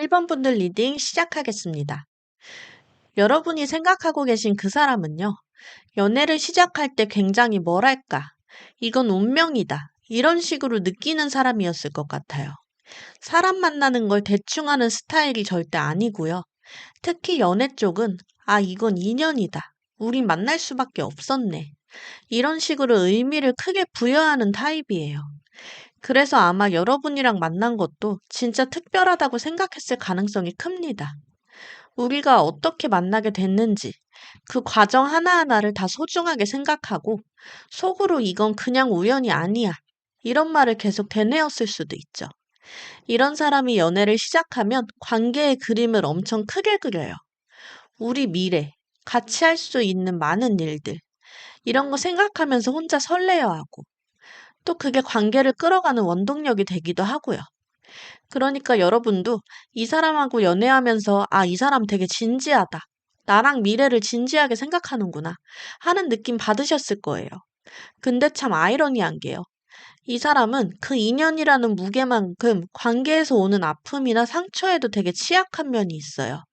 1번 분들 리딩 시작하겠습니다. 여러분이 생각하고 계신 그 사람은요, 연애를 시작할 때 굉장히 뭐랄까, 이건 운명이다. 이런 식으로 느끼는 사람이었을 것 같아요. 사람 만나는 걸 대충 하는 스타일이 절대 아니고요. 특히 연애 쪽은, 이건 인연이다. 우린 만날 수밖에 없었네. 이런 식으로 의미를 크게 부여하는 타입이에요. 그래서 아마 여러분이랑 만난 것도 진짜 특별하다고 생각했을 가능성이 큽니다. 우리가 어떻게 만나게 됐는지 그 과정 하나하나를 다 소중하게 생각하고 속으로 이건 그냥 우연이 아니야. 이런 말을 계속 되뇌었을 수도 있죠. 이런 사람이 연애를 시작하면 관계의 그림을 엄청 크게 그려요. 우리 미래, 같이 할 수 있는 많은 일들, 이런 거 생각하면서 혼자 설레어 하고 또 그게 관계를 끌어가는 원동력이 되기도 하고요. 그러니까 여러분도 이 사람하고 연애하면서 이 사람 되게 진지하다. 나랑 미래를 진지하게 생각하는구나 하는 느낌 받으셨을 거예요. 근데 참 아이러니한 게요. 이 사람은 그 인연이라는 무게만큼 관계에서 오는 아픔이나 상처에도 되게 취약한 면이 있어요.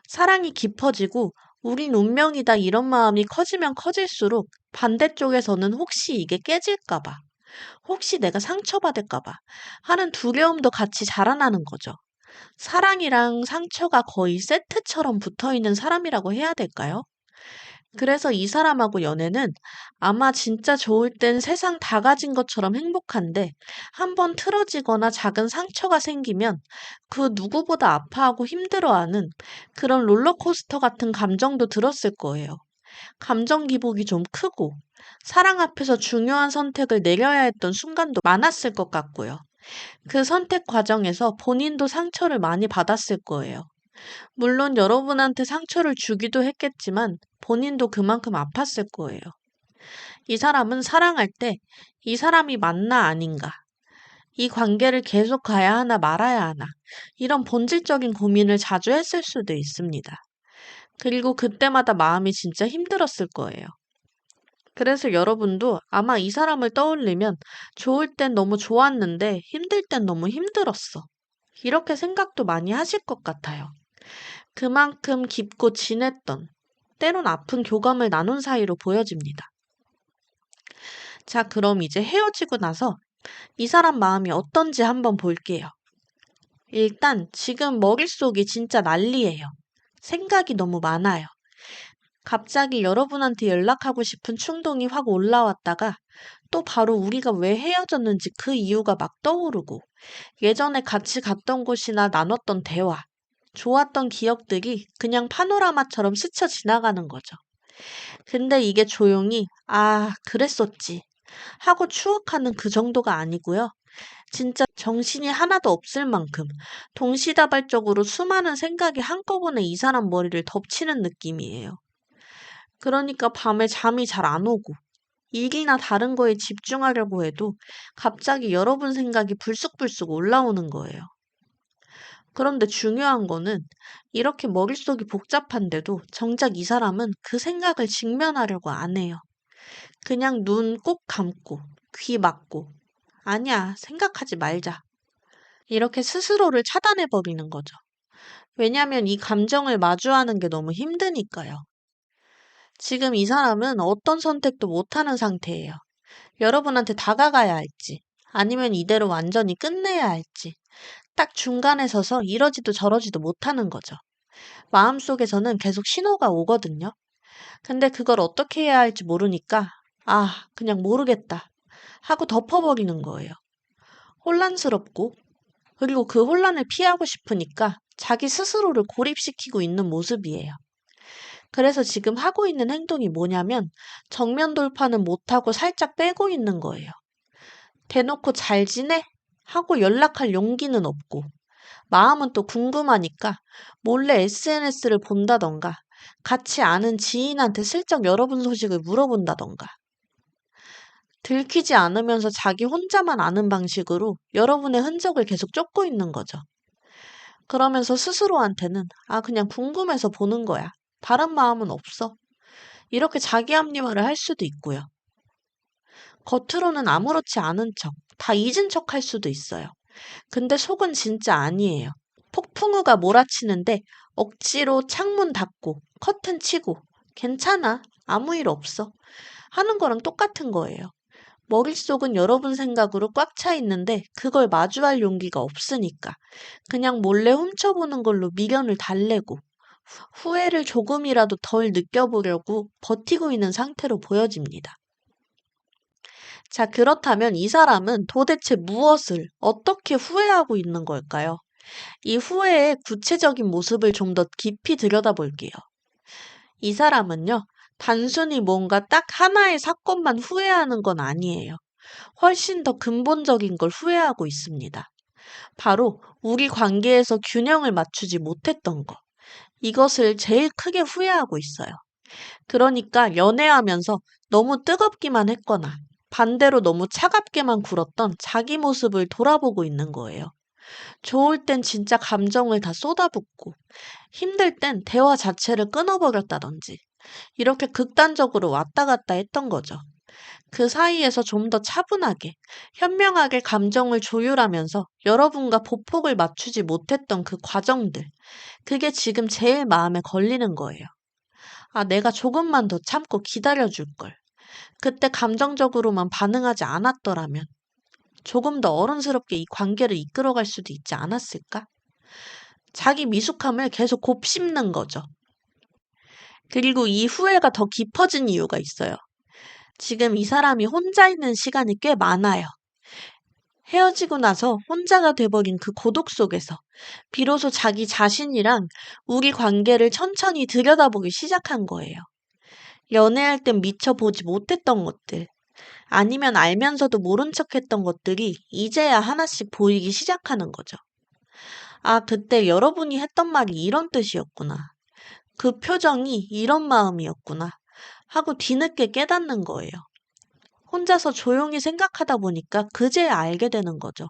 사랑이 깊어지고 우린 운명이다 이런 마음이 커지면 커질수록 반대쪽에서는 혹시 이게 깨질까 봐, 혹시 내가 상처받을까 봐 하는 두려움도 같이 자라나는 거죠. 사랑이랑 상처가 거의 세트처럼 붙어 있는 사람이라고 해야 될까요? 그래서 이 사람하고 연애는 아마 진짜 좋을 땐 세상 다 가진 것처럼 행복한데 한번 틀어지거나 작은 상처가 생기면 그 누구보다 아파하고 힘들어하는 그런 롤러코스터 같은 감정도 들었을 거예요. 감정 기복이 좀 크고 사랑 앞에서 중요한 선택을 내려야 했던 순간도 많았을 것 같고요. 그 선택 과정에서 본인도 상처를 많이 받았을 거예요. 물론 여러분한테 상처를 주기도 했겠지만 본인도 그만큼 아팠을 거예요. 이 사람은 사랑할 때 이 사람이 맞나 아닌가, 이 관계를 계속 가야 하나 말아야 하나, 이런 본질적인 고민을 자주 했을 수도 있습니다. 그리고 그때마다 마음이 진짜 힘들었을 거예요. 그래서 여러분도 아마 이 사람을 떠올리면 좋을 땐 너무 좋았는데 힘들 땐 너무 힘들었어. 이렇게 생각도 많이 하실 것 같아요. 그만큼 깊고 진했던, 때론 아픈 교감을 나눈 사이로 보여집니다. 자, 그럼 이제 헤어지고 나서 이 사람 마음이 어떤지 한번 볼게요. 일단 지금 머릿속이 진짜 난리예요. 생각이 너무 많아요. 갑자기 여러분한테 연락하고 싶은 충동이 확 올라왔다가 또 바로 우리가 왜 헤어졌는지 그 이유가 막 떠오르고 예전에 같이 갔던 곳이나 나눴던 대화, 좋았던 기억들이 그냥 파노라마처럼 스쳐 지나가는 거죠. 근데 이게 조용히 그랬었지 하고 추억하는 그 정도가 아니고요. 진짜 정신이 하나도 없을 만큼 동시다발적으로 수많은 생각이 한꺼번에 이 사람 머리를 덮치는 느낌이에요. 그러니까 밤에 잠이 잘 안 오고 일이나 다른 거에 집중하려고 해도 갑자기 여러분 생각이 불쑥불쑥 올라오는 거예요. 그런데 중요한 거는 이렇게 머릿속이 복잡한데도 정작 이 사람은 그 생각을 직면하려고 안 해요. 그냥 눈 꼭 감고 귀 막고 아니야, 생각하지 말자. 이렇게 스스로를 차단해버리는 거죠. 왜냐하면 이 감정을 마주하는 게 너무 힘드니까요. 지금 이 사람은 어떤 선택도 못하는 상태예요. 여러분한테 다가가야 할지, 아니면 이대로 완전히 끝내야 할지, 딱 중간에 서서 이러지도 저러지도 못하는 거죠. 마음속에서는 계속 신호가 오거든요. 근데 그걸 어떻게 해야 할지 모르니까, 그냥 모르겠다 하고 덮어버리는 거예요. 혼란스럽고, 그리고 그 혼란을 피하고 싶으니까 자기 스스로를 고립시키고 있는 모습이에요. 그래서 지금 하고 있는 행동이 뭐냐면 정면 돌파는 못하고 살짝 빼고 있는 거예요. 대놓고 잘 지내? 하고 연락할 용기는 없고 마음은 또 궁금하니까 몰래 SNS를 본다던가 같이 아는 지인한테 슬쩍 여러분 소식을 물어본다던가 들키지 않으면서 자기 혼자만 아는 방식으로 여러분의 흔적을 계속 쫓고 있는 거죠. 그러면서 스스로한테는 그냥 궁금해서 보는 거야. 다른 마음은 없어. 이렇게 자기 합리화를 할 수도 있고요. 겉으로는 아무렇지 않은 척, 다 잊은 척 할 수도 있어요. 근데 속은 진짜 아니에요. 폭풍우가 몰아치는데 억지로 창문 닫고 커튼 치고 괜찮아. 아무 일 없어. 하는 거랑 똑같은 거예요. 머릿속은 여러분 생각으로 꽉 차 있는데 그걸 마주할 용기가 없으니까 그냥 몰래 훔쳐보는 걸로 미련을 달래고 후회를 조금이라도 덜 느껴보려고 버티고 있는 상태로 보여집니다. 자, 그렇다면 이 사람은 도대체 무엇을 어떻게 후회하고 있는 걸까요? 이 후회의 구체적인 모습을 좀 더 깊이 들여다볼게요. 이 사람은요, 단순히 뭔가 딱 하나의 사건만 후회하는 건 아니에요. 훨씬 더 근본적인 걸 후회하고 있습니다. 바로 우리 관계에서 균형을 맞추지 못했던 것. 이것을 제일 크게 후회하고 있어요. 그러니까 연애하면서 너무 뜨겁기만 했거나 반대로 너무 차갑게만 굴었던 자기 모습을 돌아보고 있는 거예요. 좋을 땐 진짜 감정을 다 쏟아붓고 힘들 땐 대화 자체를 끊어버렸다든지 이렇게 극단적으로 왔다 갔다 했던 거죠. 그 사이에서 좀 더 차분하게, 현명하게 감정을 조율하면서 여러분과 보폭을 맞추지 못했던 그 과정들, 그게 지금 제일 마음에 걸리는 거예요. 아, 내가 조금만 더 참고 기다려줄 걸. 그때 감정적으로만 반응하지 않았더라면 조금 더 어른스럽게 이 관계를 이끌어갈 수도 있지 않았을까? 자기 미숙함을 계속 곱씹는 거죠. 그리고 이 후회가 더 깊어진 이유가 있어요. 지금 이 사람이 혼자 있는 시간이 꽤 많아요. 헤어지고 나서 혼자가 돼버린 그 고독 속에서 비로소 자기 자신이랑 우리 관계를 천천히 들여다보기 시작한 거예요. 연애할 땐 미처 보지 못했던 것들, 아니면 알면서도 모른 척 했던 것들이 이제야 하나씩 보이기 시작하는 거죠. 아, 그때 여러분이 했던 말이 이런 뜻이었구나. 그 표정이 이런 마음이었구나. 하고 뒤늦게 깨닫는 거예요. 혼자서 조용히 생각하다 보니까 그제야 알게 되는 거죠.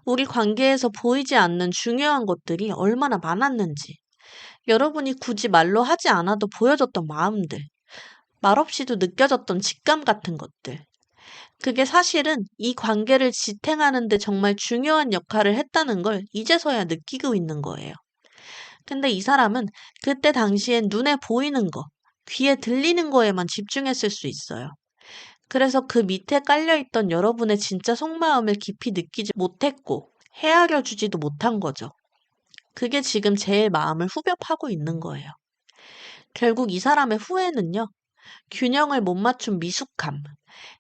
우리 관계에서 보이지 않는 중요한 것들이 얼마나 많았는지. 여러분이 굳이 말로 하지 않아도 보여줬던 마음들. 말없이도 느껴졌던 직감 같은 것들. 그게 사실은 이 관계를 지탱하는 데 정말 중요한 역할을 했다는 걸 이제서야 느끼고 있는 거예요. 근데 이 사람은 그때 당시엔 눈에 보이는 거, 귀에 들리는 거에만 집중했을 수 있어요. 그래서 그 밑에 깔려있던 여러분의 진짜 속마음을 깊이 느끼지 못했고 헤아려 주지도 못한 거죠. 그게 지금 제일 마음을 후벼파고 있는 거예요. 결국 이 사람의 후회는요, 균형을 못 맞춘 미숙함,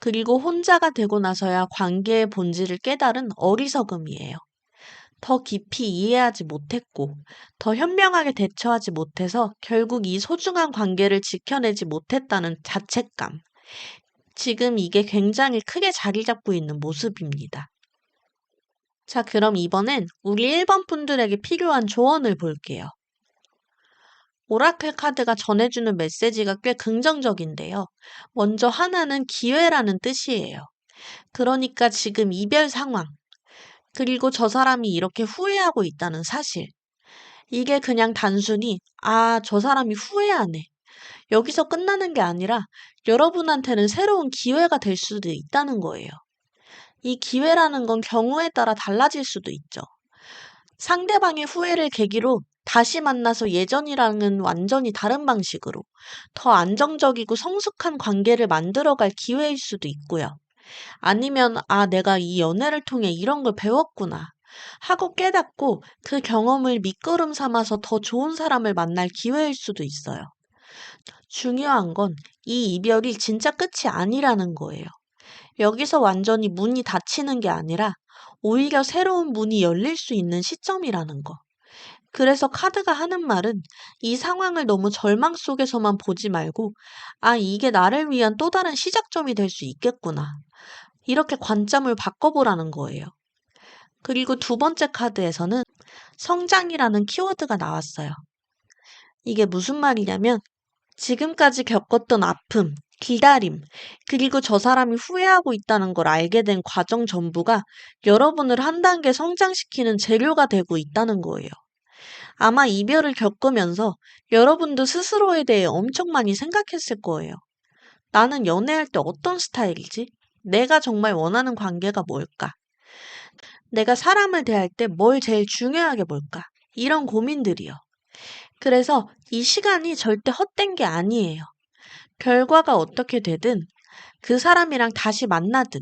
그리고 혼자가 되고 나서야 관계의 본질을 깨달은 어리석음이에요. 더 깊이 이해하지 못했고, 더 현명하게 대처하지 못해서 결국 이 소중한 관계를 지켜내지 못했다는 자책감. 지금 이게 굉장히 크게 자리 잡고 있는 모습입니다. 자, 그럼 이번엔 우리 1번 분들에게 필요한 조언을 볼게요. 오라클 카드가 전해주는 메시지가 꽤 긍정적인데요. 먼저 하나는 기회라는 뜻이에요. 그러니까 지금 이별 상황, 그리고 저 사람이 이렇게 후회하고 있다는 사실. 이게 그냥 단순히, 아, 저 사람이 후회하네. 여기서 끝나는 게 아니라 여러분한테는 새로운 기회가 될 수도 있다는 거예요. 이 기회라는 건 경우에 따라 달라질 수도 있죠. 상대방의 후회를 계기로 다시 만나서 예전이랑은 완전히 다른 방식으로 더 안정적이고 성숙한 관계를 만들어갈 기회일 수도 있고요. 아니면, 아, 내가 이 연애를 통해 이런 걸 배웠구나 하고 깨닫고 그 경험을 밑거름 삼아서 더 좋은 사람을 만날 기회일 수도 있어요. 중요한 건 이 이별이 진짜 끝이 아니라는 거예요. 여기서 완전히 문이 닫히는 게 아니라 오히려 새로운 문이 열릴 수 있는 시점이라는 거. 그래서 카드가 하는 말은 이 상황을 너무 절망 속에서만 보지 말고, 아, 이게 나를 위한 또 다른 시작점이 될 수 있겠구나. 이렇게 관점을 바꿔보라는 거예요. 그리고 두 번째 카드에서는 성장이라는 키워드가 나왔어요. 이게 무슨 말이냐면 지금까지 겪었던 아픔, 기다림, 그리고 저 사람이 후회하고 있다는 걸 알게 된 과정 전부가 여러분을 한 단계 성장시키는 재료가 되고 있다는 거예요. 아마 이별을 겪으면서 여러분도 스스로에 대해 엄청 많이 생각했을 거예요. 나는 연애할 때 어떤 스타일이지? 내가 정말 원하는 관계가 뭘까? 내가 사람을 대할 때 뭘 제일 중요하게 볼까? 이런 고민들이요. 그래서 이 시간이 절대 헛된 게 아니에요. 결과가 어떻게 되든 그 사람이랑 다시 만나든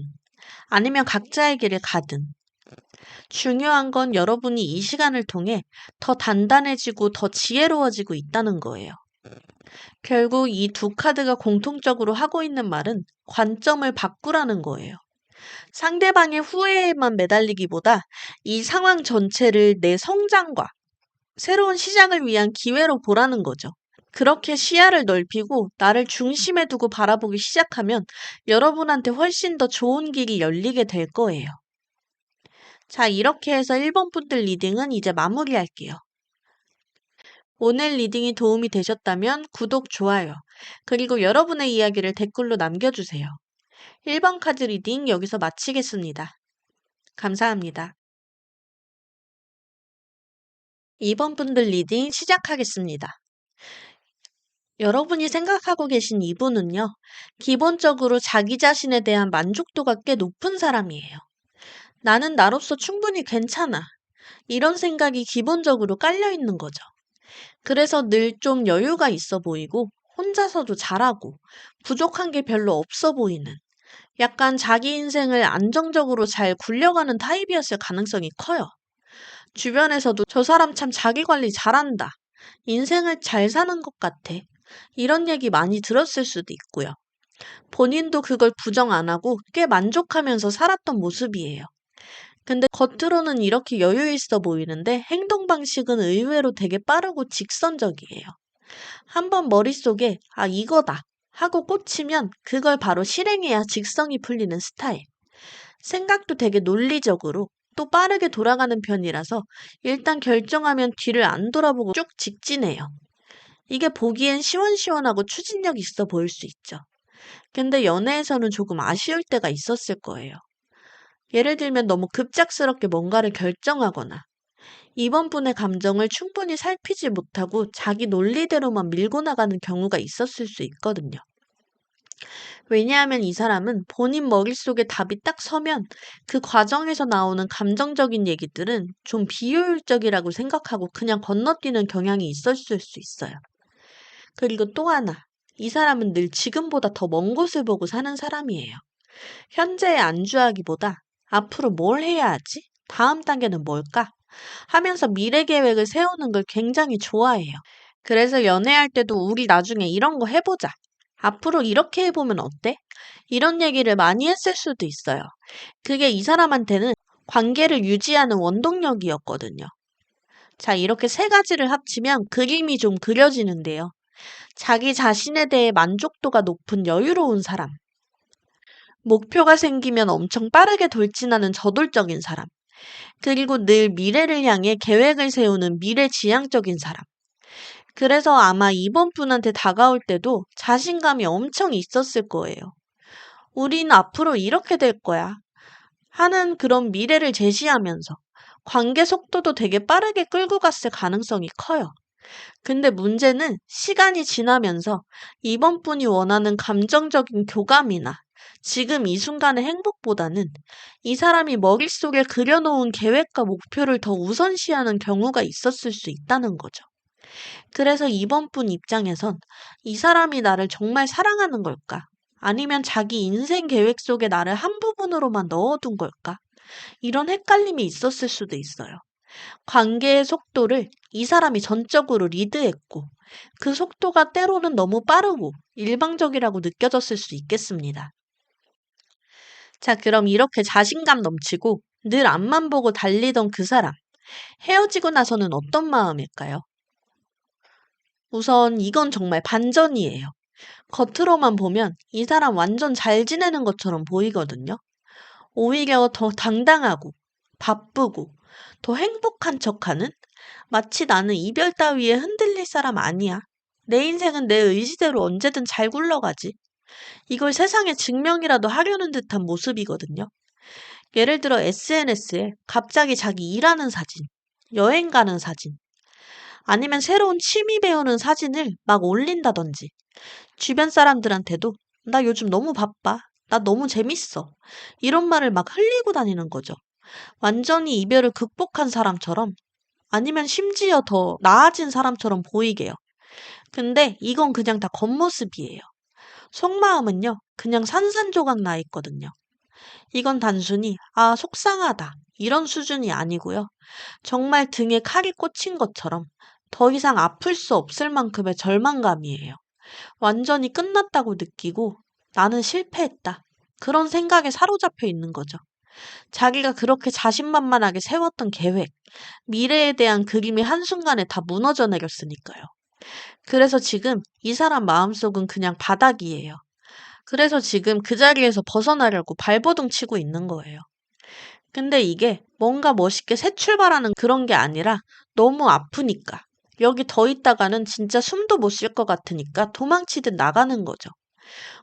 아니면 각자의 길을 가든 중요한 건 여러분이 이 시간을 통해 더 단단해지고 더 지혜로워지고 있다는 거예요. 결국 이 두 카드가 공통적으로 하고 있는 말은 관점을 바꾸라는 거예요. 상대방의 후회에만 매달리기보다 이 상황 전체를 내 성장과 새로운 시작을 위한 기회로 보라는 거죠. 그렇게 시야를 넓히고 나를 중심에 두고 바라보기 시작하면 여러분한테 훨씬 더 좋은 길이 열리게 될 거예요. 자, 이렇게 해서 1번 분들 리딩은 이제 마무리할게요. 오늘 리딩이 도움이 되셨다면 구독, 좋아요, 그리고 여러분의 이야기를 댓글로 남겨주세요. 1번 카드 리딩 여기서 마치겠습니다. 감사합니다. 2번 분들 리딩 시작하겠습니다. 여러분이 생각하고 계신 이분은요, 기본적으로 자기 자신에 대한 만족도가 꽤 높은 사람이에요. 나는 나로서 충분히 괜찮아. 이런 생각이 기본적으로 깔려 있는 거죠. 그래서 늘 좀 여유가 있어 보이고, 혼자서도 잘하고, 부족한 게 별로 없어 보이는, 약간 자기 인생을 안정적으로 잘 굴려가는 타입이었을 가능성이 커요. 주변에서도 저 사람 참 자기 관리 잘한다. 인생을 잘 사는 것 같아. 이런 얘기 많이 들었을 수도 있고요. 본인도 그걸 부정 안 하고 꽤 만족하면서 살았던 모습이에요. 근데 겉으로는 이렇게 여유 있어 보이는데 행동 방식은 의외로 되게 빠르고 직선적이에요. 한번 머릿속에 아, 이거다 하고 꽂히면 그걸 바로 실행해야 직성이 풀리는 스타일. 생각도 되게 논리적으로 또 빠르게 돌아가는 편이라서 일단 결정하면 뒤를 안 돌아보고 쭉 직진해요. 이게 보기엔 시원시원하고 추진력 있어 보일 수 있죠. 근데 연애에서는 조금 아쉬울 때가 있었을 거예요. 예를 들면 너무 급작스럽게 뭔가를 결정하거나 이번 분의 감정을 충분히 살피지 못하고 자기 논리대로만 밀고 나가는 경우가 있었을 수 있거든요. 왜냐하면 이 사람은 본인 머릿속에 답이 딱 서면 그 과정에서 나오는 감정적인 얘기들은 좀 비효율적이라고 생각하고 그냥 건너뛰는 경향이 있었을 수 있어요. 그리고 또 하나, 이 사람은 늘 지금보다 더 먼 곳을 보고 사는 사람이에요. 현재에 안주하기보다 앞으로 뭘 해야 하지? 다음 단계는 뭘까? 하면서 미래 계획을 세우는 걸 굉장히 좋아해요. 그래서 연애할 때도 우리 나중에 이런 거 해보자. 앞으로 이렇게 해보면 어때? 이런 얘기를 많이 했을 수도 있어요. 그게 이 사람한테는 관계를 유지하는 원동력이었거든요. 자, 이렇게 세 가지를 합치면 그림이 좀 그려지는데요. 자기 자신에 대해 만족도가 높은 여유로운 사람. 목표가 생기면 엄청 빠르게 돌진하는 저돌적인 사람. 그리고 늘 미래를 향해 계획을 세우는 미래지향적인 사람. 그래서 아마 이번 분한테 다가올 때도 자신감이 엄청 있었을 거예요. 우린 앞으로 이렇게 될 거야. 하는 그런 미래를 제시하면서 관계 속도도 되게 빠르게 끌고 갔을 가능성이 커요. 근데 문제는 시간이 지나면서 이번 분이 원하는 감정적인 교감이나 지금 이 순간의 행복보다는 이 사람이 머릿속에 그려놓은 계획과 목표를 더 우선시하는 경우가 있었을 수 있다는 거죠. 그래서 이번 분 입장에선 이 사람이 나를 정말 사랑하는 걸까? 아니면 자기 인생 계획 속에 나를 한 부분으로만 넣어둔 걸까? 이런 헷갈림이 있었을 수도 있어요. 관계의 속도를 이 사람이 전적으로 리드했고, 그 속도가 때로는 너무 빠르고 일방적이라고 느껴졌을 수 있겠습니다. 자, 그럼 이렇게 자신감 넘치고 늘 앞만 보고 달리던 그 사람, 헤어지고 나서는 어떤 마음일까요? 우선 이건 정말 반전이에요. 겉으로만 보면 이 사람 완전 잘 지내는 것처럼 보이거든요. 오히려 더 당당하고 바쁘고 더 행복한 척하는 마치 나는 이별 따위에 흔들릴 사람 아니야. 내 인생은 내 의지대로 언제든 잘 굴러가지. 이걸 세상에 증명이라도 하려는 듯한 모습이거든요. 예를 들어 SNS에 갑자기 자기 일하는 사진, 여행 가는 사진, 아니면 새로운 취미 배우는 사진을 막 올린다든지, 주변 사람들한테도 나 요즘 너무 바빠. 나 너무 재밌어. 이런 말을 막 흘리고 다니는 거죠. 완전히 이별을 극복한 사람처럼 아니면 심지어 더 나아진 사람처럼 보이게요. 근데 이건 그냥 다 겉모습이에요. 속마음은요, 그냥 산산조각 나 있거든요. 이건 단순히, 아, 속상하다. 이런 수준이 아니고요. 정말 등에 칼이 꽂힌 것처럼 더 이상 아플 수 없을 만큼의 절망감이에요. 완전히 끝났다고 느끼고 나는 실패했다. 그런 생각에 사로잡혀 있는 거죠. 자기가 그렇게 자신만만하게 세웠던 계획, 미래에 대한 그림이 한순간에 다 무너져 내렸으니까요. 그래서 지금 이 사람 마음속은 그냥 바닥이에요. 그래서 지금 그 자리에서 벗어나려고 발버둥 치고 있는 거예요. 근데 이게 뭔가 멋있게 새 출발하는 그런 게 아니라 너무 아프니까. 여기 더 있다가는 진짜 숨도 못 쉴 것 같으니까 도망치듯 나가는 거죠.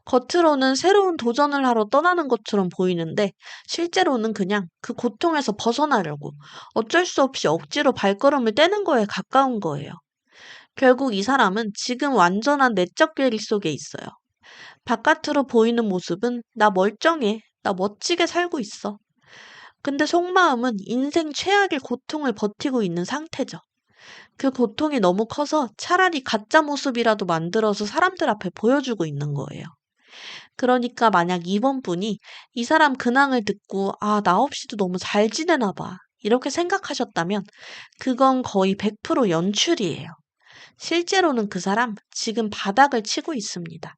겉으로는 새로운 도전을 하러 떠나는 것처럼 보이는데 실제로는 그냥 그 고통에서 벗어나려고 어쩔 수 없이 억지로 발걸음을 떼는 거에 가까운 거예요. 결국 이 사람은 지금 완전한 내적 괴리 속에 있어요. 바깥으로 보이는 모습은 나 멀쩡해, 나 멋지게 살고 있어. 근데 속마음은 인생 최악의 고통을 버티고 있는 상태죠. 그 고통이 너무 커서 차라리 가짜 모습이라도 만들어서 사람들 앞에 보여주고 있는 거예요. 그러니까 만약 이번 분이 이 사람 근황을 듣고 아, 나 없이도 너무 잘 지내나 봐. 이렇게 생각하셨다면 그건 거의 100% 연출이에요. 실제로는 그 사람 지금 바닥을 치고 있습니다.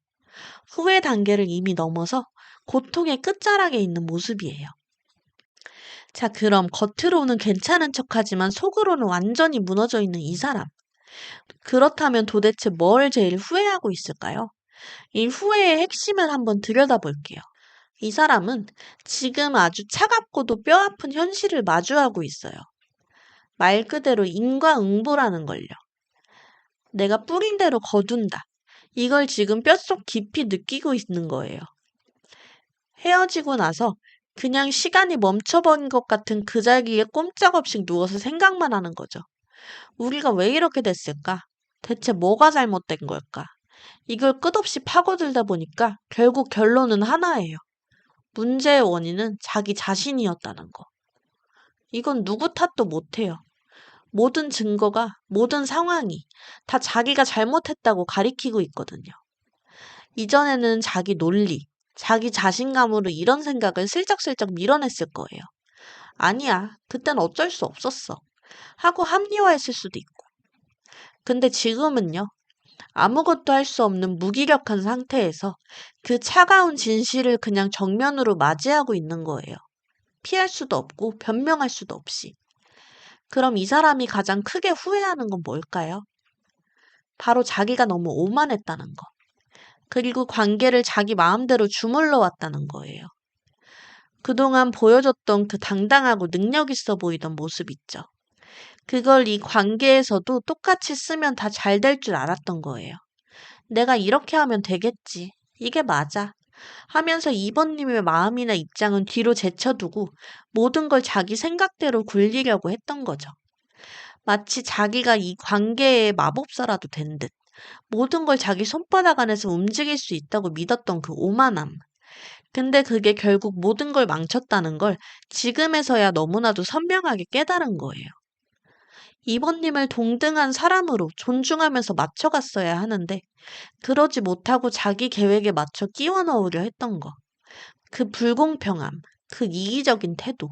후회 단계를 이미 넘어서 고통의 끝자락에 있는 모습이에요. 자, 그럼 겉으로는 괜찮은 척하지만 속으로는 완전히 무너져 있는 이 사람. 그렇다면 도대체 뭘 제일 후회하고 있을까요? 이 후회의 핵심을 한번 들여다볼게요. 이 사람은 지금 아주 차갑고도 뼈아픈 현실을 마주하고 있어요. 말 그대로 인과응보라는 걸요. 내가 뿌린 대로 거둔다. 이걸 지금 뼛속 깊이 느끼고 있는 거예요. 헤어지고 나서 그냥 시간이 멈춰버린 것 같은 그 자리에 꼼짝없이 누워서 생각만 하는 거죠. 우리가 왜 이렇게 됐을까? 대체 뭐가 잘못된 걸까? 이걸 끝없이 파고들다 보니까 결국 결론은 하나예요. 문제의 원인은 자기 자신이었다는 거. 이건 누구 탓도 못해요. 모든 증거가, 모든 상황이 다 자기가 잘못했다고 가리키고 있거든요. 이전에는 자기 논리, 자기 자신감으로 이런 생각을 슬쩍슬쩍 밀어냈을 거예요. 아니야, 그땐 어쩔 수 없었어. 하고 합리화했을 수도 있고. 근데 지금은요, 아무것도 할 수 없는 무기력한 상태에서 그 차가운 진실을 그냥 정면으로 맞이하고 있는 거예요. 피할 수도 없고 변명할 수도 없이. 그럼 이 사람이 가장 크게 후회하는 건 뭘까요? 바로 자기가 너무 오만했다는 거. 그리고 관계를 자기 마음대로 주물러 왔다는 거예요. 그동안 보여줬던 그 당당하고 능력 있어 보이던 모습 있죠. 그걸 이 관계에서도 똑같이 쓰면 다 잘 될 줄 알았던 거예요. 내가 이렇게 하면 되겠지. 이게 맞아. 하면서 이번님의 마음이나 입장은 뒤로 제쳐두고 모든 걸 자기 생각대로 굴리려고 했던 거죠. 마치 자기가 이 관계의 마법사라도 된 듯. 모든 걸 자기 손바닥 안에서 움직일 수 있다고 믿었던 그 오만함. 근데 그게 결국 모든 걸 망쳤다는 걸 지금에서야 너무나도 선명하게 깨달은 거예요. 이번님을 동등한 사람으로 존중하면서 맞춰갔어야 하는데 그러지 못하고 자기 계획에 맞춰 끼워 넣으려 했던 거. 그 불공평함, 그 이기적인 태도.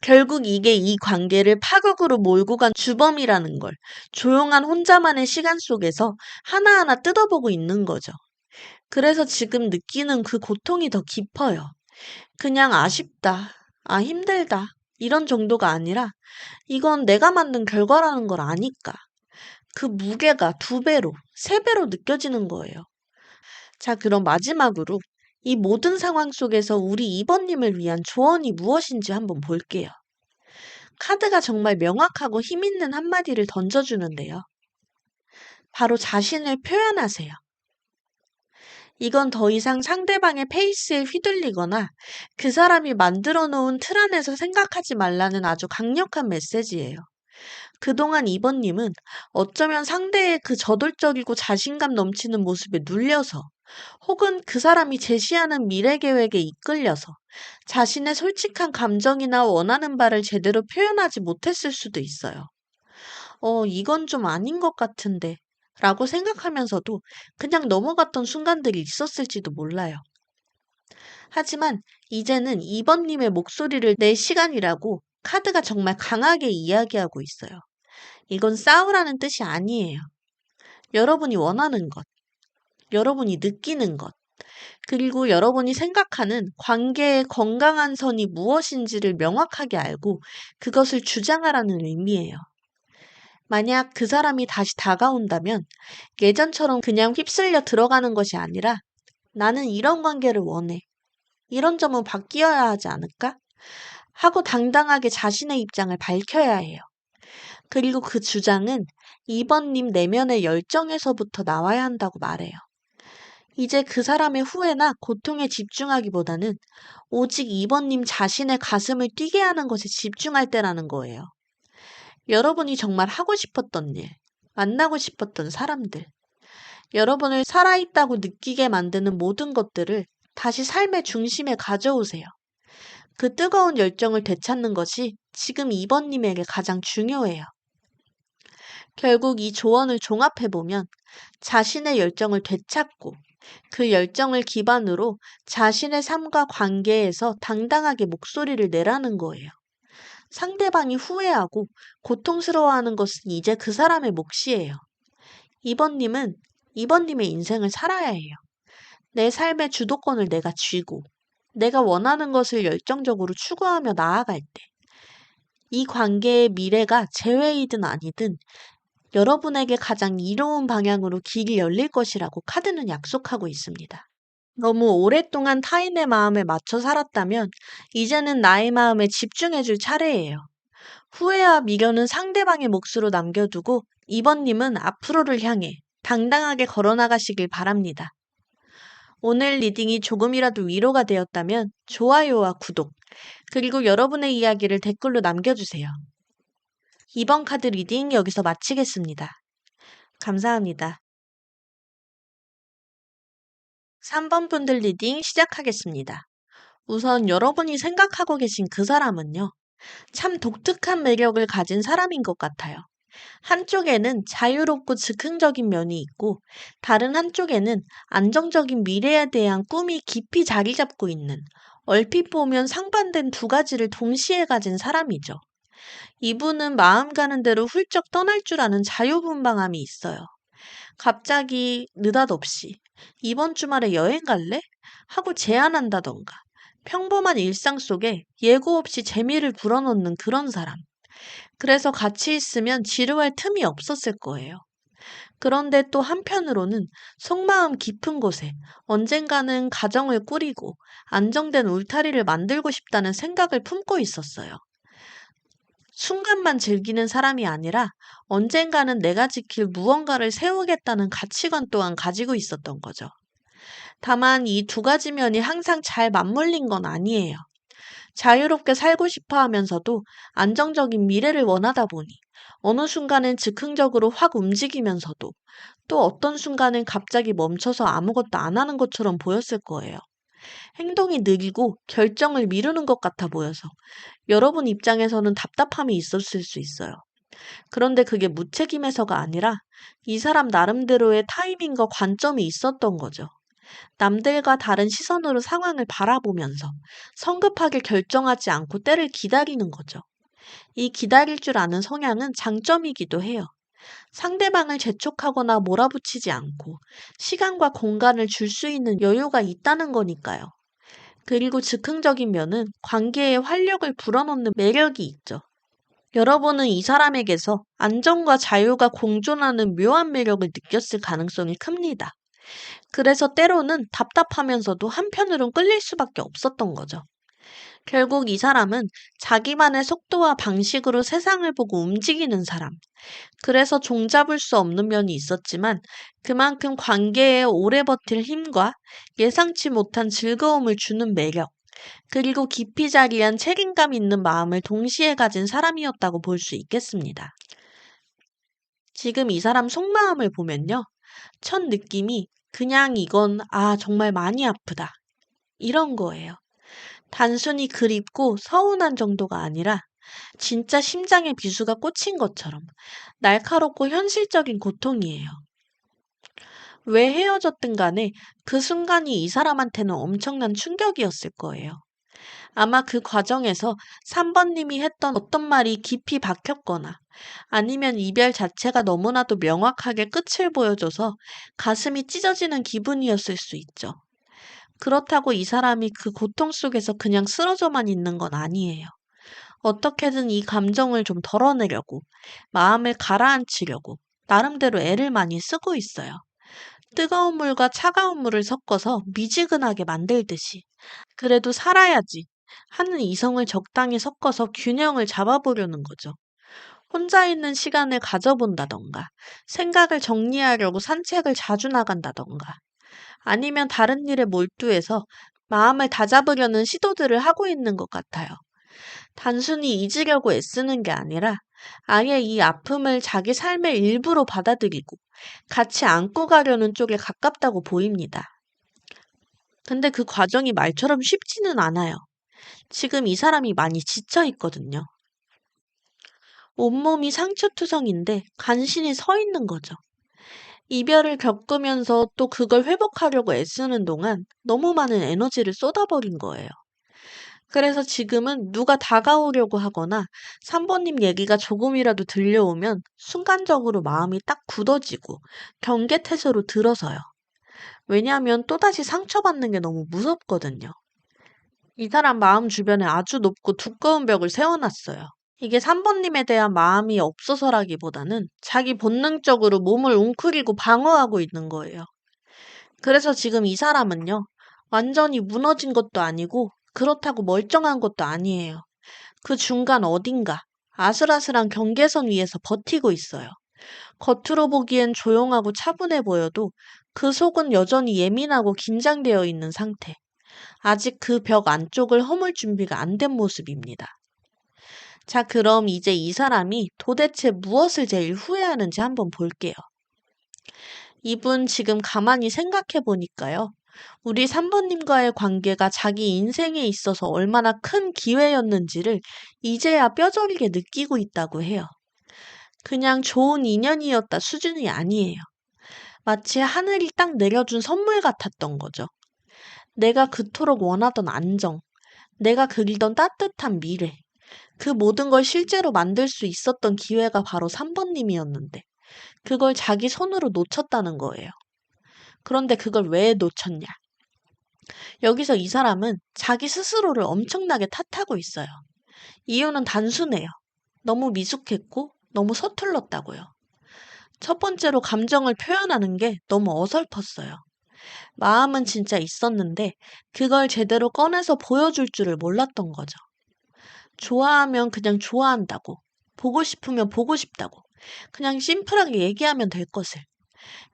결국 이게 이 관계를 파국으로 몰고 간 주범이라는 걸 조용한 혼자만의 시간 속에서 하나하나 뜯어보고 있는 거죠. 그래서 지금 느끼는 그 고통이 더 깊어요. 그냥 아쉽다, 아, 힘들다, 이런 정도가 아니라 이건 내가 만든 결과라는 걸 아니까. 그 무게가 2배로, 3배로 느껴지는 거예요. 자, 그럼 마지막으로 이 모든 상황 속에서 우리 이번님을 위한 조언이 무엇인지 한번 볼게요. 카드가 정말 명확하고 힘있는 한마디를 던져주는데요. 바로 자신을 표현하세요. 이건 더 이상 상대방의 페이스에 휘둘리거나 그 사람이 만들어 놓은 틀 안에서 생각하지 말라는 아주 강력한 메시지예요. 그동안 이번님은 어쩌면 상대의 그 저돌적이고 자신감 넘치는 모습에 눌려서 혹은 그 사람이 제시하는 미래 계획에 이끌려서 자신의 솔직한 감정이나 원하는 바를 제대로 표현하지 못했을 수도 있어요. 이건 좀 아닌 것 같은데 라고 생각하면서도 그냥 넘어갔던 순간들이 있었을지도 몰라요. 하지만 이제는 2번님의 목소리를 낼 시간이라고 카드가 정말 강하게 이야기하고 있어요. 이건 싸우라는 뜻이 아니에요. 여러분이 원하는 것, 여러분이 느끼는 것, 그리고 여러분이 생각하는 관계의 건강한 선이 무엇인지를 명확하게 알고 그것을 주장하라는 의미예요. 만약 그 사람이 다시 다가온다면 예전처럼 그냥 휩쓸려 들어가는 것이 아니라 나는 이런 관계를 원해. 이런 점은 바뀌어야 하지 않을까? 하고 당당하게 자신의 입장을 밝혀야 해요. 그리고 그 주장은 2번님 내면의 열정에서부터 나와야 한다고 말해요. 이제 그 사람의 후회나 고통에 집중하기보다는 오직 2번님 자신의 가슴을 뛰게 하는 것에 집중할 때라는 거예요. 여러분이 정말 하고 싶었던 일, 만나고 싶었던 사람들, 여러분을 살아있다고 느끼게 만드는 모든 것들을 다시 삶의 중심에 가져오세요. 그 뜨거운 열정을 되찾는 것이 지금 2번님에게 가장 중요해요. 결국 이 조언을 종합해보면 자신의 열정을 되찾고 그 열정을 기반으로 자신의 삶과 관계에서 당당하게 목소리를 내라는 거예요. 상대방이 후회하고 고통스러워하는 것은 이제 그 사람의 몫이에요. 2번님은 2번님의 인생을 살아야 해요. 내 삶의 주도권을 내가 쥐고 내가 원하는 것을 열정적으로 추구하며 나아갈 때 이 관계의 미래가 재회이든 아니든 여러분에게 가장 이로운 방향으로 길이 열릴 것이라고 카드는 약속하고 있습니다. 너무 오랫동안 타인의 마음에 맞춰 살았다면 이제는 나의 마음에 집중해줄 차례예요. 후회와 미련은 상대방의 몫으로 남겨두고 2번님은 앞으로를 향해 당당하게 걸어나가시길 바랍니다. 오늘 리딩이 조금이라도 위로가 되었다면 좋아요와 구독, 그리고 여러분의 이야기를 댓글로 남겨주세요. 이번 카드 리딩 여기서 마치겠습니다. 감사합니다. 3번 분들 리딩 시작하겠습니다. 우선 여러분이 생각하고 계신 그 사람은요, 참 독특한 매력을 가진 사람인 것 같아요. 한쪽에는 자유롭고 즉흥적인 면이 있고, 다른 한쪽에는 안정적인 미래에 대한 꿈이 깊이 자리 잡고 있는, 얼핏 보면 상반된 두 가지를 동시에 가진 사람이죠. 이분은 마음 가는 대로 훌쩍 떠날 줄 아는 자유분방함이 있어요. 갑자기 느닷없이 이번 주말에 여행 갈래? 하고 제안한다던가 평범한 일상 속에 예고 없이 재미를 불어넣는 그런 사람. 그래서 같이 있으면 지루할 틈이 없었을 거예요. 그런데 또 한편으로는 속마음 깊은 곳에 언젠가는 가정을 꾸리고 안정된 울타리를 만들고 싶다는 생각을 품고 있었어요. 순간만 즐기는 사람이 아니라 언젠가는 내가 지킬 무언가를 세우겠다는 가치관 또한 가지고 있었던 거죠. 다만 이 두 가지 면이 항상 잘 맞물린 건 아니에요. 자유롭게 살고 싶어 하면서도 안정적인 미래를 원하다 보니 어느 순간엔 즉흥적으로 확 움직이면서도 또 어떤 순간엔 갑자기 멈춰서 아무것도 안 하는 것처럼 보였을 거예요. 행동이 느리고 결정을 미루는 것 같아 보여서 여러분 입장에서는 답답함이 있었을 수 있어요. 그런데 그게 무책임해서가 아니라 이 사람 나름대로의 타이밍과 관점이 있었던 거죠. 남들과 다른 시선으로 상황을 바라보면서 성급하게 결정하지 않고 때를 기다리는 거죠. 이 기다릴 줄 아는 성향은 장점이기도 해요. 상대방을 재촉하거나 몰아붙이지 않고 시간과 공간을 줄 수 있는 여유가 있다는 거니까요. 그리고 즉흥적인 면은 관계에 활력을 불어넣는 매력이 있죠. 여러분은 이 사람에게서 안정과 자유가 공존하는 묘한 매력을 느꼈을 가능성이 큽니다. 그래서 때로는 답답하면서도 한편으론 끌릴 수밖에 없었던 거죠. 결국 이 사람은 자기만의 속도와 방식으로 세상을 보고 움직이는 사람. 그래서 종잡을 수 없는 면이 있었지만 그만큼 관계에 오래 버틸 힘과 예상치 못한 즐거움을 주는 매력, 그리고 깊이 자리한 책임감 있는 마음을 동시에 가진 사람이었다고 볼 수 있겠습니다. 지금 이 사람 속마음을 보면요. 첫 느낌이 그냥 이건 정말 많이 아프다. 이런 거예요. 단순히 그립고 서운한 정도가 아니라 진짜 심장에 비수가 꽂힌 것처럼 날카롭고 현실적인 고통이에요. 왜 헤어졌든 간에 그 순간이 이 사람한테는 엄청난 충격이었을 거예요. 아마 그 과정에서 3번님이 했던 어떤 말이 깊이 박혔거나 아니면 이별 자체가 너무나도 명확하게 끝을 보여줘서 가슴이 찢어지는 기분이었을 수 있죠. 그렇다고 이 사람이 그 고통 속에서 그냥 쓰러져만 있는 건 아니에요. 어떻게든 이 감정을 좀 덜어내려고, 마음을 가라앉히려고, 나름대로 애를 많이 쓰고 있어요. 뜨거운 물과 차가운 물을 섞어서 미지근하게 만들듯이. 그래도 살아야지 하는 이성을 적당히 섞어서 균형을 잡아보려는 거죠. 혼자 있는 시간을 가져본다던가, 생각을 정리하려고 산책을 자주 나간다던가, 아니면 다른 일에 몰두해서 마음을 다잡으려는 시도들을 하고 있는 것 같아요. 단순히 잊으려고 애쓰는 게 아니라 아예 이 아픔을 자기 삶의 일부로 받아들이고 같이 안고 가려는 쪽에 가깝다고 보입니다. 근데 그 과정이 말처럼 쉽지는 않아요. 지금 이 사람이 많이 지쳐 있거든요. 온몸이 상처투성인데 간신히 서 있는 거죠. 이별을 겪으면서 또 그걸 회복하려고 애쓰는 동안 너무 많은 에너지를 쏟아버린 거예요. 그래서 지금은 누가 다가오려고 하거나 3번님 얘기가 조금이라도 들려오면 순간적으로 마음이 딱 굳어지고 경계태세로 들어서요. 왜냐하면 또다시 상처받는 게 너무 무섭거든요. 이 사람 마음 주변에 아주 높고 두꺼운 벽을 세워놨어요. 이게 3번님에 대한 마음이 없어서라기보다는 자기 본능적으로 몸을 웅크리고 방어하고 있는 거예요. 그래서 지금 이 사람은요, 완전히 무너진 것도 아니고 그렇다고 멀쩡한 것도 아니에요. 그 중간 어딘가 아슬아슬한 경계선 위에서 버티고 있어요. 겉으로 보기엔 조용하고 차분해 보여도 그 속은 여전히 예민하고 긴장되어 있는 상태. 아직 그 벽 안쪽을 허물 준비가 안 된 모습입니다. 자, 그럼 이제 이 사람이 도대체 무엇을 제일 후회하는지 한번 볼게요. 이분 지금 가만히 생각해 보니까요. 우리 3번님과의 관계가 자기 인생에 있어서 얼마나 큰 기회였는지를 이제야 뼈저리게 느끼고 있다고 해요. 그냥 좋은 인연이었다 수준이 아니에요. 마치 하늘이 딱 내려준 선물 같았던 거죠. 내가 그토록 원하던 안정, 내가 그리던 따뜻한 미래, 그 모든 걸 실제로 만들 수 있었던 기회가 바로 3번님이었는데, 그걸 자기 손으로 놓쳤다는 거예요. 그런데 그걸 왜 놓쳤냐? 여기서 이 사람은 자기 스스로를 엄청나게 탓하고 있어요. 이유는 단순해요. 너무 미숙했고 너무 서툴렀다고요. 첫 번째로 감정을 표현하는 게 너무 어설펐어요. 마음은 진짜 있었는데 그걸 제대로 꺼내서 보여줄 줄을 몰랐던 거죠. 좋아하면 그냥 좋아한다고, 보고 싶으면 보고 싶다고, 그냥 심플하게 얘기하면 될 것을.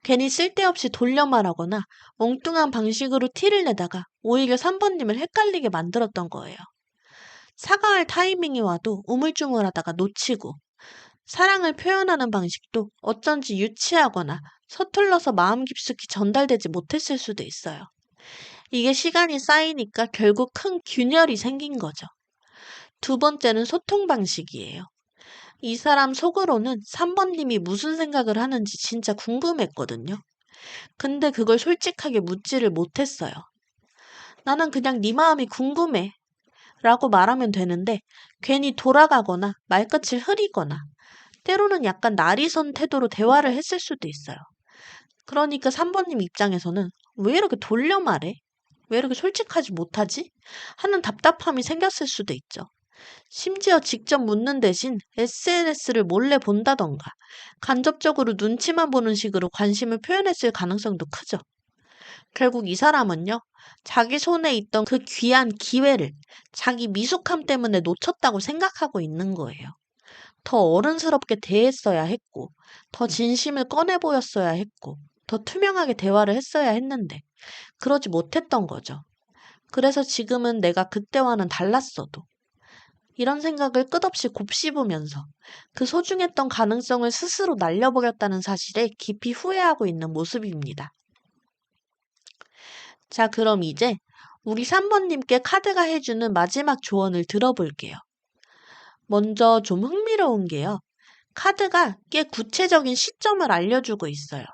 괜히 쓸데없이 돌려 말하거나 엉뚱한 방식으로 티를 내다가 오히려 3번님을 헷갈리게 만들었던 거예요. 사과할 타이밍이 와도 우물쭈물하다가 놓치고 사랑을 표현하는 방식도 어쩐지 유치하거나 서툴러서 마음 깊숙이 전달되지 못했을 수도 있어요. 이게 시간이 쌓이니까 결국 큰 균열이 생긴 거죠. 두 번째는 소통 방식이에요. 이 사람 속으로는 3번님이 무슨 생각을 하는지 진짜 궁금했거든요. 근데 그걸 솔직하게 묻지를 못했어요. 나는 그냥 네 마음이 궁금해 라고 말하면 되는데 괜히 돌아가거나 말끝을 흐리거나 때로는 약간 날이 선 태도로 대화를 했을 수도 있어요. 그러니까 3번님 입장에서는 왜 이렇게 돌려 말해? 왜 이렇게 솔직하지 못하지? 하는 답답함이 생겼을 수도 있죠. 심지어 직접 묻는 대신 SNS를 몰래 본다던가 간접적으로 눈치만 보는 식으로 관심을 표현했을 가능성도 크죠. 결국 이 사람은요, 자기 손에 있던 그 귀한 기회를 자기 미숙함 때문에 놓쳤다고 생각하고 있는 거예요. 더 어른스럽게 대했어야 했고, 더 진심을 꺼내 보였어야 했고, 더 투명하게 대화를 했어야 했는데, 그러지 못했던 거죠. 그래서 지금은 내가 그때와는 달랐어도, 이런 생각을 끝없이 곱씹으면서 그 소중했던 가능성을 스스로 날려버렸다는 사실에 깊이 후회하고 있는 모습입니다. 자, 그럼 이제 우리 3번님께 카드가 해주는 마지막 조언을 들어볼게요. 먼저 좀 흥미로운 게요. 카드가 꽤 구체적인 시점을 알려주고 있어요.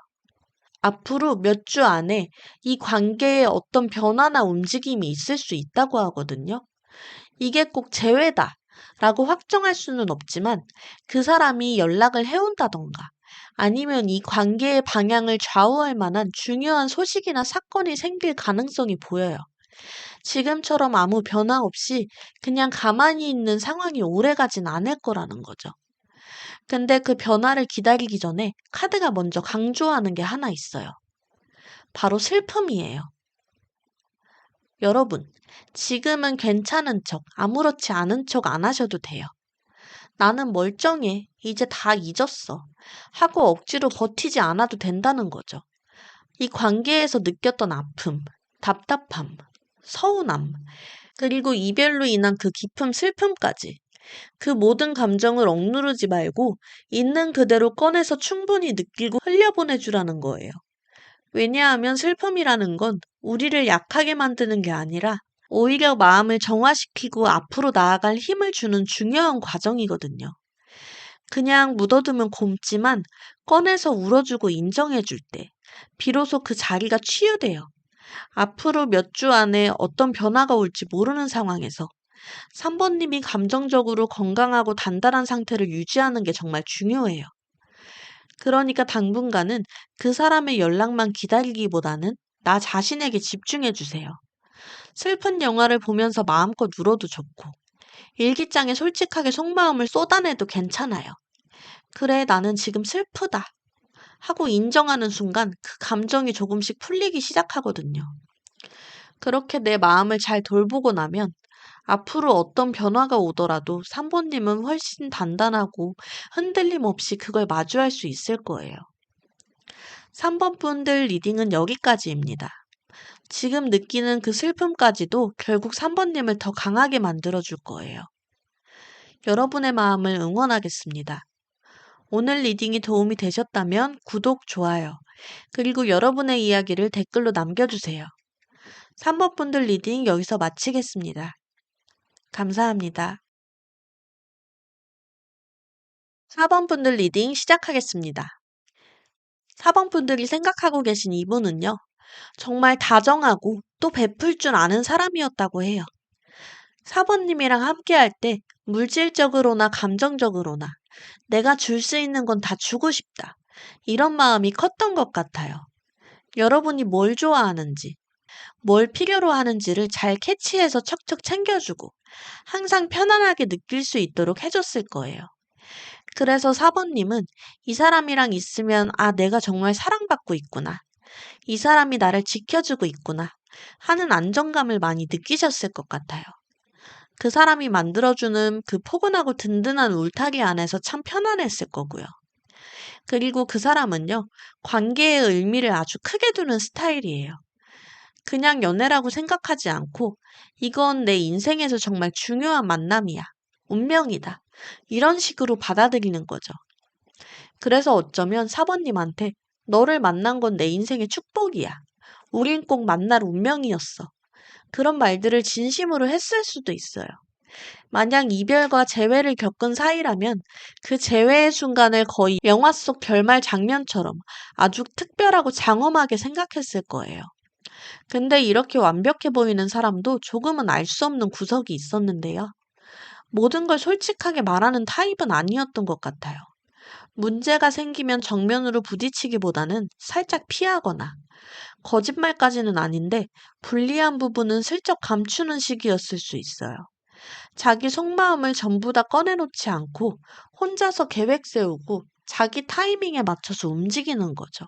앞으로 몇 주 안에 이 관계에 어떤 변화나 움직임이 있을 수 있다고 하거든요. 이게 꼭 재회다 라고 확정할 수는 없지만 그 사람이 연락을 해온다던가 아니면 이 관계의 방향을 좌우할 만한 중요한 소식이나 사건이 생길 가능성이 보여요. 지금처럼 아무 변화 없이 그냥 가만히 있는 상황이 오래가진 않을 거라는 거죠. 근데 그 변화를 기다리기 전에 카드가 먼저 강조하는 게 하나 있어요. 바로 슬픔이에요. 여러분, 지금은 괜찮은 척, 아무렇지 않은 척 안 하셔도 돼요. 나는 멀쩡해. 이제 다 잊었어. 하고 억지로 버티지 않아도 된다는 거죠. 이 관계에서 느꼈던 아픔, 답답함, 서운함, 그리고 이별로 인한 그 깊은 슬픔까지 그 모든 감정을 억누르지 말고 있는 그대로 꺼내서 충분히 느끼고 흘려보내주라는 거예요. 왜냐하면 슬픔이라는 건 우리를 약하게 만드는 게 아니라 오히려 마음을 정화시키고 앞으로 나아갈 힘을 주는 중요한 과정이거든요. 그냥 묻어두면 곪지만 꺼내서 울어주고 인정해줄 때 비로소 그 자리가 치유돼요. 앞으로 몇 주 안에 어떤 변화가 올지 모르는 상황에서 3번님이 감정적으로 건강하고 단단한 상태를 유지하는 게 정말 중요해요. 그러니까 당분간은 그 사람의 연락만 기다리기보다는 나 자신에게 집중해 주세요. 슬픈 영화를 보면서 마음껏 울어도 좋고, 일기장에 솔직하게 속마음을 쏟아내도 괜찮아요. 그래, 나는 지금 슬프다. 하고 인정하는 순간 그 감정이 조금씩 풀리기 시작하거든요. 그렇게 내 마음을 잘 돌보고 나면 앞으로 어떤 변화가 오더라도 3번님은 훨씬 단단하고 흔들림 없이 그걸 마주할 수 있을 거예요. 3번 분들 리딩은 여기까지입니다. 지금 느끼는 그 슬픔까지도 결국 3번님을 더 강하게 만들어줄 거예요. 여러분의 마음을 응원하겠습니다. 오늘 리딩이 도움이 되셨다면 구독, 좋아요, 그리고 여러분의 이야기를 댓글로 남겨주세요. 3번 분들 리딩 여기서 마치겠습니다. 감사합니다. 4번 분들 리딩 시작하겠습니다. 4번 분들이 생각하고 계신 이분은요, 정말 다정하고 또 베풀 줄 아는 사람이었다고 해요. 4번님이랑 함께 할 때 물질적으로나 감정적으로나 내가 줄 수 있는 건 다 주고 싶다. 이런 마음이 컸던 것 같아요. 여러분이 뭘 좋아하는지, 뭘 필요로 하는지를 잘 캐치해서 척척 챙겨주고 항상 편안하게 느낄 수 있도록 해줬을 거예요. 그래서 4번님은 이 사람이랑 있으면 내가 정말 사랑받고 있구나. 이 사람이 나를 지켜주고 있구나 하는 안정감을 많이 느끼셨을 것 같아요. 그 사람이 만들어주는 그 포근하고 든든한 울타리 안에서 참 편안했을 거고요. 그리고 그 사람은요, 관계의 의미를 아주 크게 두는 스타일이에요. 그냥 연애라고 생각하지 않고 이건 내 인생에서 정말 중요한 만남이야. 운명이다. 이런 식으로 받아들이는 거죠. 그래서 어쩌면 4번님한테 너를 만난 건 내 인생의 축복이야. 우린 꼭 만날 운명이었어. 그런 말들을 진심으로 했을 수도 있어요. 만약 이별과 재회를 겪은 사이라면 그 재회의 순간을 거의 영화 속 결말 장면처럼 아주 특별하고 장엄하게 생각했을 거예요. 근데 이렇게 완벽해 보이는 사람도 조금은 알 수 없는 구석이 있었는데요. 모든 걸 솔직하게 말하는 타입은 아니었던 것 같아요. 문제가 생기면 정면으로 부딪히기보다는 살짝 피하거나 거짓말까지는 아닌데 불리한 부분은 슬쩍 감추는 식이었을 수 있어요. 자기 속마음을 전부 다 꺼내놓지 않고 혼자서 계획 세우고 자기 타이밍에 맞춰서 움직이는 거죠.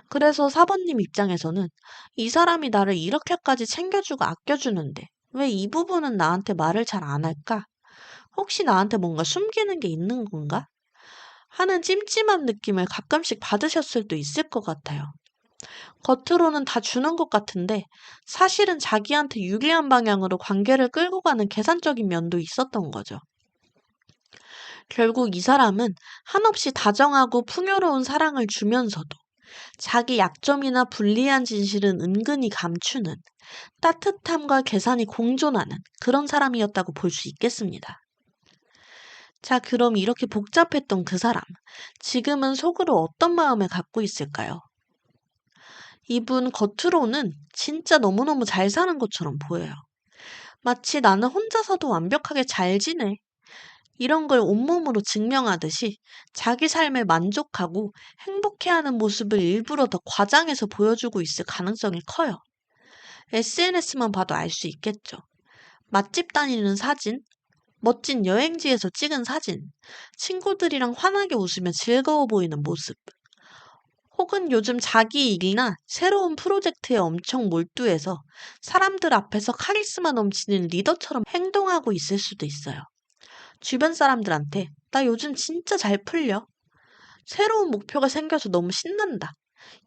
그래서 4번님 입장에서는 이 사람이 나를 이렇게까지 챙겨주고 아껴주는데 왜 이 부분은 나한테 말을 잘 안 할까? 혹시 나한테 뭔가 숨기는 게 있는 건가? 하는 찜찜한 느낌을 가끔씩 받으셨을 수도 있을 것 같아요. 겉으로는 다 주는 것 같은데 사실은 자기한테 유리한 방향으로 관계를 끌고 가는 계산적인 면도 있었던 거죠. 결국 이 사람은 한없이 다정하고 풍요로운 사랑을 주면서도 자기 약점이나 불리한 진실은 은근히 감추는 따뜻함과 계산이 공존하는 그런 사람이었다고 볼 수 있겠습니다. 자, 그럼 이렇게 복잡했던 그 사람, 지금은 속으로 어떤 마음을 갖고 있을까요? 이분 겉으로는 진짜 너무너무 잘 사는 것처럼 보여요. 마치 나는 혼자서도 완벽하게 잘 지내. 이런 걸 온몸으로 증명하듯이 자기 삶에 만족하고 행복해하는 모습을 일부러 더 과장해서 보여주고 있을 가능성이 커요. SNS만 봐도 알 수 있겠죠. 맛집 다니는 사진, 멋진 여행지에서 찍은 사진, 친구들이랑 환하게 웃으며 즐거워 보이는 모습, 혹은 요즘 자기 일이나 새로운 프로젝트에 엄청 몰두해서 사람들 앞에서 카리스마 넘치는 리더처럼 행동하고 있을 수도 있어요. 주변 사람들한테 나 요즘 진짜 잘 풀려. 새로운 목표가 생겨서 너무 신난다.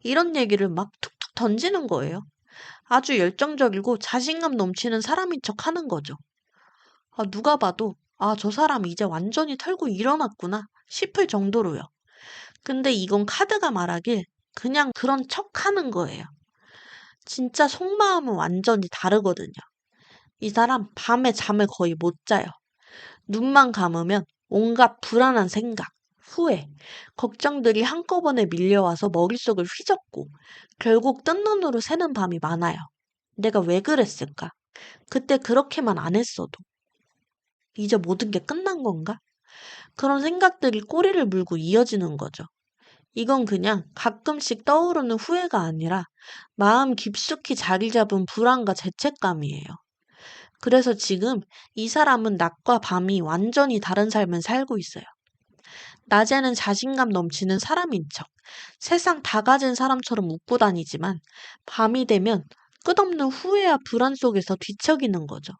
이런 얘기를 막 툭툭 던지는 거예요. 아주 열정적이고 자신감 넘치는 사람인 척 하는 거죠. 누가 봐도 저 사람 이제 완전히 털고 일어났구나 싶을 정도로요. 근데 이건 카드가 말하길 그냥 그런 척 하는 거예요. 진짜 속마음은 완전히 다르거든요. 이 사람 밤에 잠을 거의 못 자요. 눈만 감으면 온갖 불안한 생각, 후회, 걱정들이 한꺼번에 밀려와서 머릿속을 휘젓고 결국 뜬 눈으로 새는 밤이 많아요. 내가 왜 그랬을까? 그때 그렇게만 안 했어도 이제 모든 게 끝난 건가? 그런 생각들이 꼬리를 물고 이어지는 거죠. 이건 그냥 가끔씩 떠오르는 후회가 아니라 마음 깊숙이 자리 잡은 불안과 죄책감이에요. 그래서 지금 이 사람은 낮과 밤이 완전히 다른 삶을 살고 있어요. 낮에는 자신감 넘치는 사람인 척, 세상 다 가진 사람처럼 웃고 다니지만 밤이 되면 끝없는 후회와 불안 속에서 뒤척이는 거죠.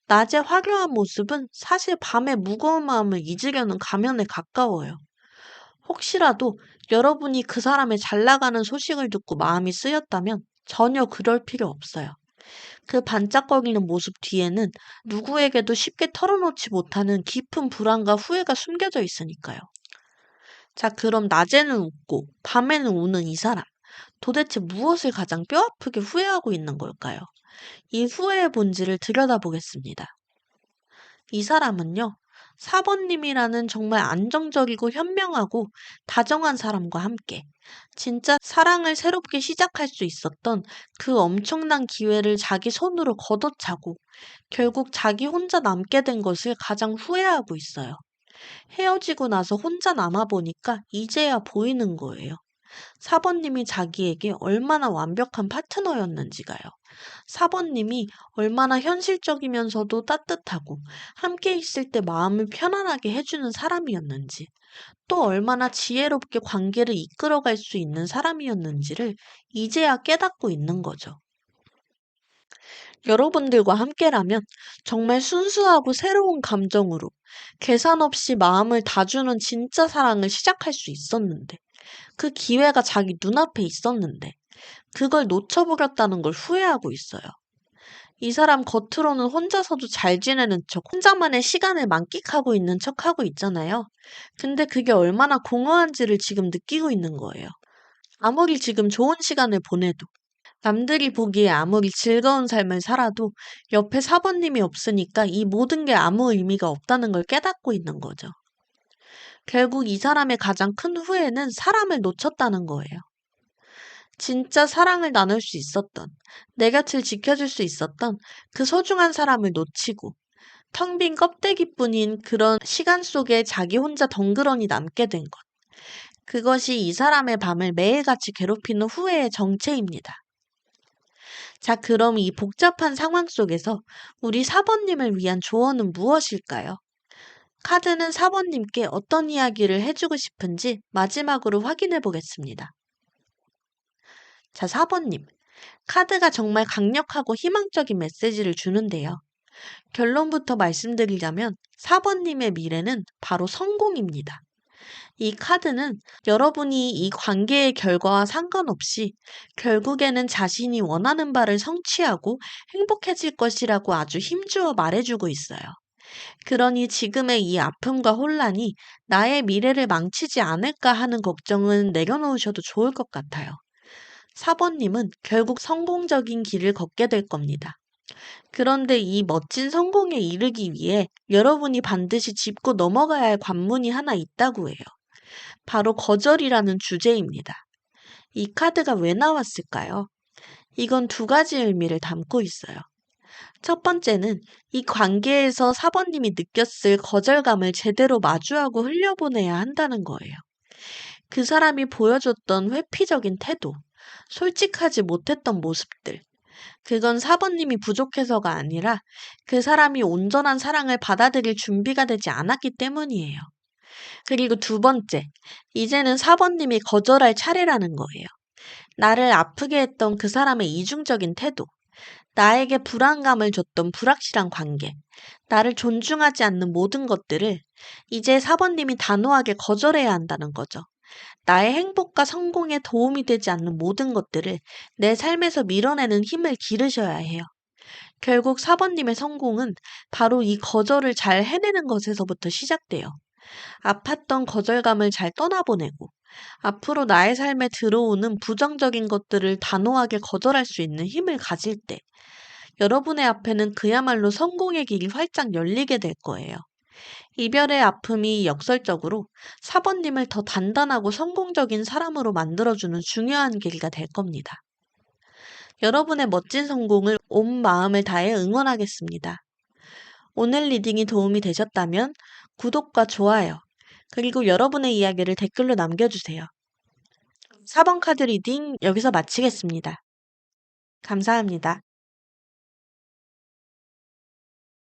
낮에 화려한 모습은 사실 밤의 무거운 마음을 잊으려는 가면에 가까워요. 혹시라도 여러분이 그 사람의 잘 나가는 소식을 듣고 마음이 쓰였다면 전혀 그럴 필요 없어요. 그 반짝거리는 모습 뒤에는 누구에게도 쉽게 털어놓지 못하는 깊은 불안과 후회가 숨겨져 있으니까요. 자, 그럼 낮에는 웃고 밤에는 우는 이 사람. 도대체 무엇을 가장 뼈아프게 후회하고 있는 걸까요? 이 후회의 본질을 들여다보겠습니다. 이 사람은요, 사번님이라는 정말 안정적이고 현명하고 다정한 사람과 함께 진짜 사랑을 새롭게 시작할 수 있었던 그 엄청난 기회를 자기 손으로 걷어차고 결국 자기 혼자 남게 된 것을 가장 후회하고 있어요. 헤어지고 나서 혼자 남아보니까 이제야 보이는 거예요. 사번님이 자기에게 얼마나 완벽한 파트너였는지가요. 사번님이 얼마나 현실적이면서도 따뜻하고 함께 있을 때 마음을 편안하게 해주는 사람이었는지, 또 얼마나 지혜롭게 관계를 이끌어갈 수 있는 사람이었는지를 이제야 깨닫고 있는 거죠. 여러분들과 함께라면 정말 순수하고 새로운 감정으로 계산 없이 마음을 다주는 진짜 사랑을 시작할 수 있었는데, 그 기회가 자기 눈앞에 있었는데, 그걸 놓쳐버렸다는 걸 후회하고 있어요. 이 사람 겉으로는 혼자서도 잘 지내는 척, 혼자만의 시간을 만끽하고 있는 척하고 있잖아요. 근데 그게 얼마나 공허한지를 지금 느끼고 있는 거예요. 아무리 지금 좋은 시간을 보내도, 남들이 보기에 아무리 즐거운 삶을 살아도 옆에 사번님이 없으니까 이 모든 게 아무 의미가 없다는 걸 깨닫고 있는 거죠. 결국 이 사람의 가장 큰 후회는 사람을 놓쳤다는 거예요. 진짜 사랑을 나눌 수 있었던, 내 곁을 지켜줄 수 있었던 그 소중한 사람을 놓치고 텅 빈 껍데기뿐인 그런 시간 속에 자기 혼자 덩그러니 남게 된 것. 그것이 이 사람의 밤을 매일같이 괴롭히는 후회의 정체입니다. 자, 그럼 이 복잡한 상황 속에서 우리 사번님을 위한 조언은 무엇일까요? 카드는 사번님께 어떤 이야기를 해주고 싶은지 마지막으로 확인해 보겠습니다. 자, 사번님. 카드가 정말 강력하고 희망적인 메시지를 주는데요. 결론부터 말씀드리자면 4번님의 미래는 바로 성공입니다. 이 카드는 여러분이 이 관계의 결과와 상관없이 결국에는 자신이 원하는 바를 성취하고 행복해질 것이라고 아주 힘주어 말해주고 있어요. 그러니 지금의 이 아픔과 혼란이 나의 미래를 망치지 않을까 하는 걱정은 내려놓으셔도 좋을 것 같아요. 4번님은 결국 성공적인 길을 걷게 될 겁니다. 그런데 이 멋진 성공에 이르기 위해 여러분이 반드시 짚고 넘어가야 할 관문이 하나 있다고 해요. 바로 거절이라는 주제입니다. 이 카드가 왜 나왔을까요? 이건 두 가지 의미를 담고 있어요. 첫 번째는 이 관계에서 사번님이 느꼈을 거절감을 제대로 마주하고 흘려보내야 한다는 거예요. 그 사람이 보여줬던 회피적인 태도, 솔직하지 못했던 모습들, 그건 사번님이 부족해서가 아니라 그 사람이 온전한 사랑을 받아들일 준비가 되지 않았기 때문이에요. 그리고 두 번째, 이제는 사번님이 거절할 차례라는 거예요. 나를 아프게 했던 그 사람의 이중적인 태도, 나에게 불안감을 줬던 불확실한 관계, 나를 존중하지 않는 모든 것들을 이제 사번님이 단호하게 거절해야 한다는 거죠. 나의 행복과 성공에 도움이 되지 않는 모든 것들을 내 삶에서 밀어내는 힘을 기르셔야 해요. 결국 사번님의 성공은 바로 이 거절을 잘 해내는 것에서부터 시작돼요. 아팠던 거절감을 잘 떠나보내고 앞으로 나의 삶에 들어오는 부정적인 것들을 단호하게 거절할 수 있는 힘을 가질 때 여러분의 앞에는 그야말로 성공의 길이 활짝 열리게 될 거예요. 이별의 아픔이 역설적으로 사번님을 더 단단하고 성공적인 사람으로 만들어주는 중요한 계기가 될 겁니다. 여러분의 멋진 성공을 온 마음을 다해 응원하겠습니다. 오늘 리딩이 도움이 되셨다면 구독과 좋아요, 그리고 여러분의 이야기를 댓글로 남겨주세요. 4번 카드 리딩 여기서 마치겠습니다. 감사합니다.